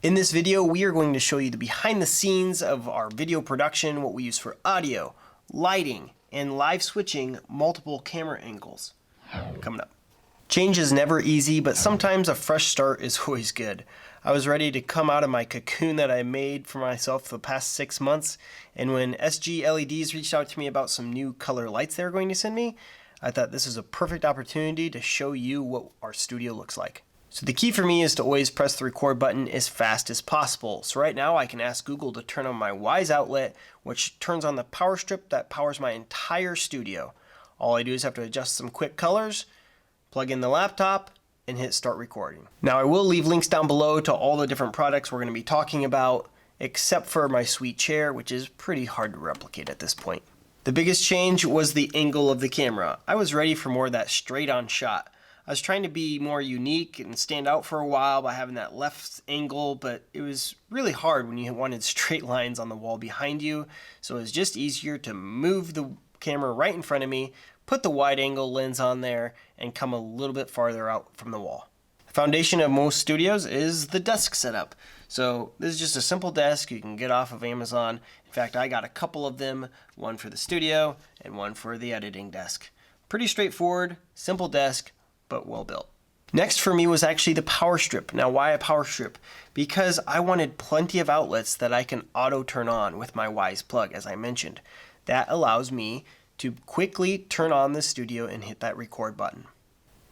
In this video, we are going to show you the behind the scenes of our video production, what we use for audio, lighting, and live switching multiple camera angles. Coming up. Change is never easy, but sometimes a fresh start is always good. I was ready to come out of my cocoon that I made for myself for the past 6 months, and when SGLEDs reached out to me about some new color lights they were going to send me, I thought this is a perfect opportunity to show you what our studio looks like. So the key for me is to always press the record button as fast as possible. So right now I can ask Google to turn on my Wise outlet, which turns on the power strip that powers my entire studio. All I do is have to adjust some quick colors, plug in the laptop, and hit start recording. Now I will leave links down below to all the different products we're going to be talking about, except for my sweet chair, which is pretty hard to replicate at this point. The biggest change was the angle of the camera. I was ready for more of that straight on shot. I was trying to be more unique and stand out for a while by having that left angle, but it was really hard when you wanted straight lines on the wall behind you. So it was just easier to move the camera right in front of me, put the wide angle lens on there, and come a little bit farther out from the wall. The foundation of most studios is the desk setup. So this is just a simple desk you can get off of Amazon. In fact, I got a couple of them, one for the studio and one for the editing desk. Pretty straightforward, simple desk, but well built. Next for me was actually the power strip. Now why a power strip? Because I wanted plenty of outlets that I can auto turn on with my Wise plug, as I mentioned. That allows me to quickly turn on the studio and hit that record button.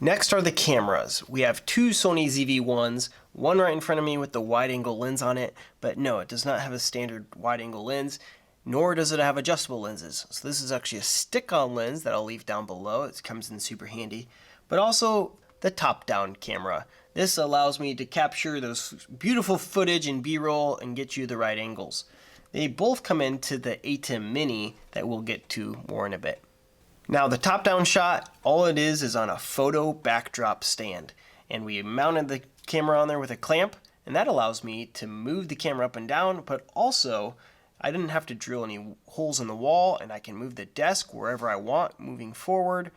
Next are the cameras. We have two Sony ZV-1s, one right in front of me with the wide angle lens on it, but no, it does not have a standard wide angle lens, nor does it have adjustable lenses. So this is actually a stick-on lens that I'll leave down below. It comes in super handy. But also the top-down camera. This allows me to capture those beautiful footage and B-roll and get you the right angles. They both come into the Atem Mini that we'll get to more in a bit. Now the top-down shot, all it is on a photo backdrop stand. And we mounted the camera on there with a clamp, and that allows me to move the camera up and down, but also I didn't have to drill any holes in the wall, and I can move the desk wherever I want moving forward.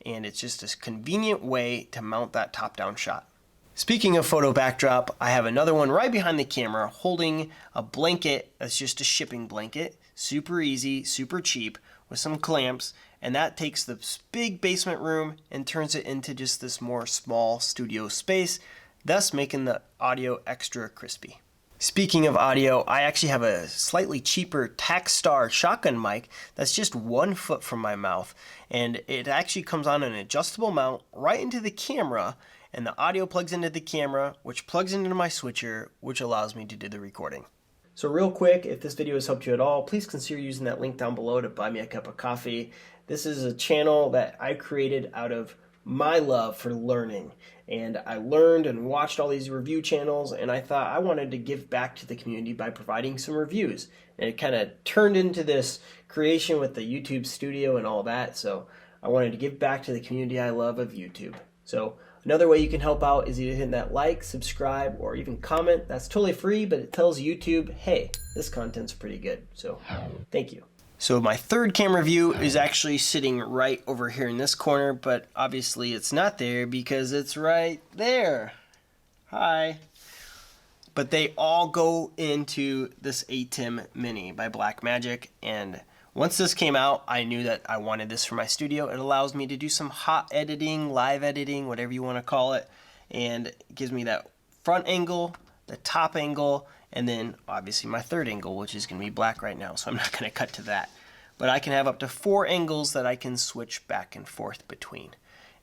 And it's just a convenient way to mount that top-down shot. Speaking of photo backdrop, I have another one right behind the camera holding a blanket that's just a shipping blanket. Super easy, super cheap, with some clamps, and that takes this big basement room and turns it into just this more small studio space, thus making the audio extra crispy. Speaking of audio, I actually have a slightly cheaper Takstar shotgun mic that's just 1 foot from my mouth, and it actually comes on an adjustable mount right into the camera, and the audio plugs into the camera, which plugs into my switcher, which allows me to do the recording. So real quick, if this video has helped you at all, please consider using that link down below to buy me a cup of coffee. This is a channel that I created out of my love for learning, and I learned and watched all these review channels, and I thought I wanted to give back to the community by providing some reviews, and it kind of turned into this creation with the YouTube studio and all that. So I wanted to give back to the community I love of YouTube. So another way you can help out is either hitting that like, subscribe, or even comment. That's totally free, but it tells YouTube, hey, this content's pretty good. So thank you. So my third camera view is actually sitting right over here in this corner, but obviously it's not there because it's right there. Hi. But they all go into this Atem Mini by Blackmagic, and once this came out, I knew that I wanted this for my studio. It allows me to do some hot editing, live editing, whatever you want to call it, and it gives me that front angle, the top angle, and then obviously my third angle, which is going to be black right now, so I'm not going to cut to that. But I can have up to 4 angles that I can switch back and forth between.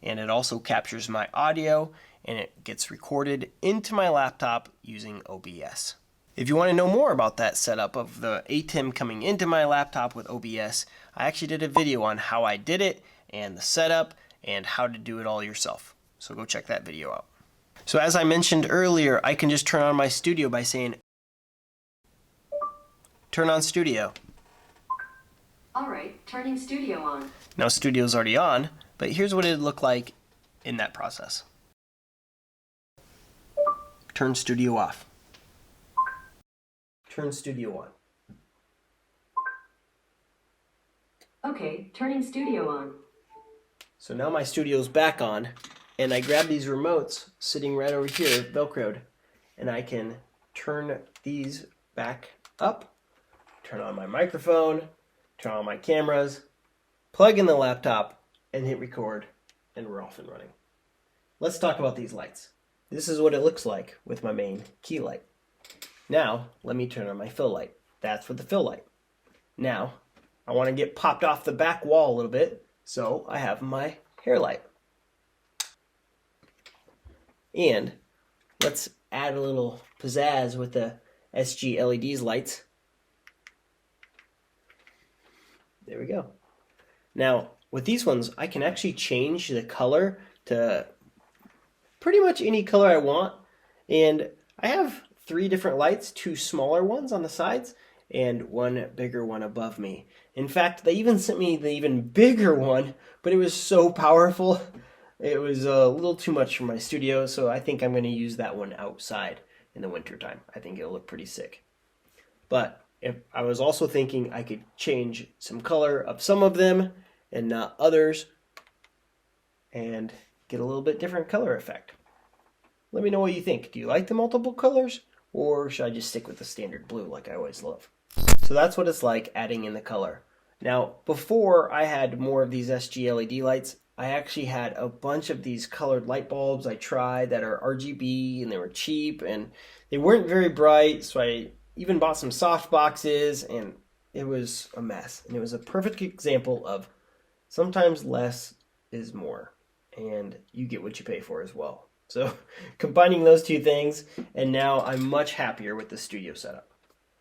And it also captures my audio, and it gets recorded into my laptop using OBS. If you want to know more about that setup of the Atem coming into my laptop with OBS, I actually did a video on how I did it, and the setup, and how to do it all yourself. So go check that video out. So as I mentioned earlier, I can just turn on my studio by saying, turn on studio. Alright, turning studio on. Now studio's already on, but here's what it'd look like in that process. Turn studio off. Turn studio on. Okay, turning studio on. So now my studio's back on, and I grab these remotes sitting right over here, Velcroed, and I can turn these back up, turn on my microphone, turn on my cameras, plug in the laptop, and hit record, and we're off and running. Let's talk about these lights. This is what it looks like with my main key light. Now, let me turn on my fill light. That's with the fill light. Now, I want to get popped off the back wall a little bit, so I have my hair light. And let's add a little pizzazz with the SGLEDs lights. There we go. Now, with these ones, I can actually change the color to pretty much any color I want. And I have 3 different lights, 2 smaller ones on the sides and 1 bigger one above me. In fact, they even sent me the even bigger one, but it was so powerful. It was a little too much for my studio, so I think I'm going to use that one outside in the wintertime. I think it'll look pretty sick. But if I was also thinking I could change some color of some of them and not others and get a little bit different color effect. Let me know what you think. Do you like the multiple colors, or should I just stick with the standard blue like I always love? So that's what it's like adding in the color. Now, before I had more of these SGLED lights, I actually had a bunch of these colored light bulbs I tried that are RGB, and they were cheap and they weren't very bright, so I even bought some soft boxes, and it was a mess. And it was a perfect example of sometimes less is more, and you get what you pay for as well. So combining those 2 things, and now I'm much happier with the studio setup.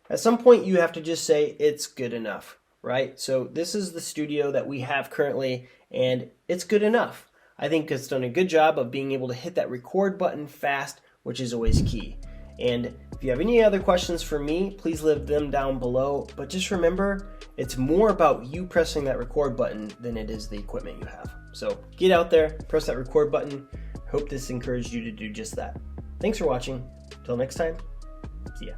At some point you have to just say it's good enough, right? So this is the studio that we have currently, and it's good enough. I think it's done a good job of being able to hit that record button fast, which is always key. And if you have any other questions for me, please leave them down below. But just remember, it's more about you pressing that record button than it is the equipment you have. So get out there, press that record button. Hope this encouraged you to do just that. Thanks for watching. Till next time, see ya.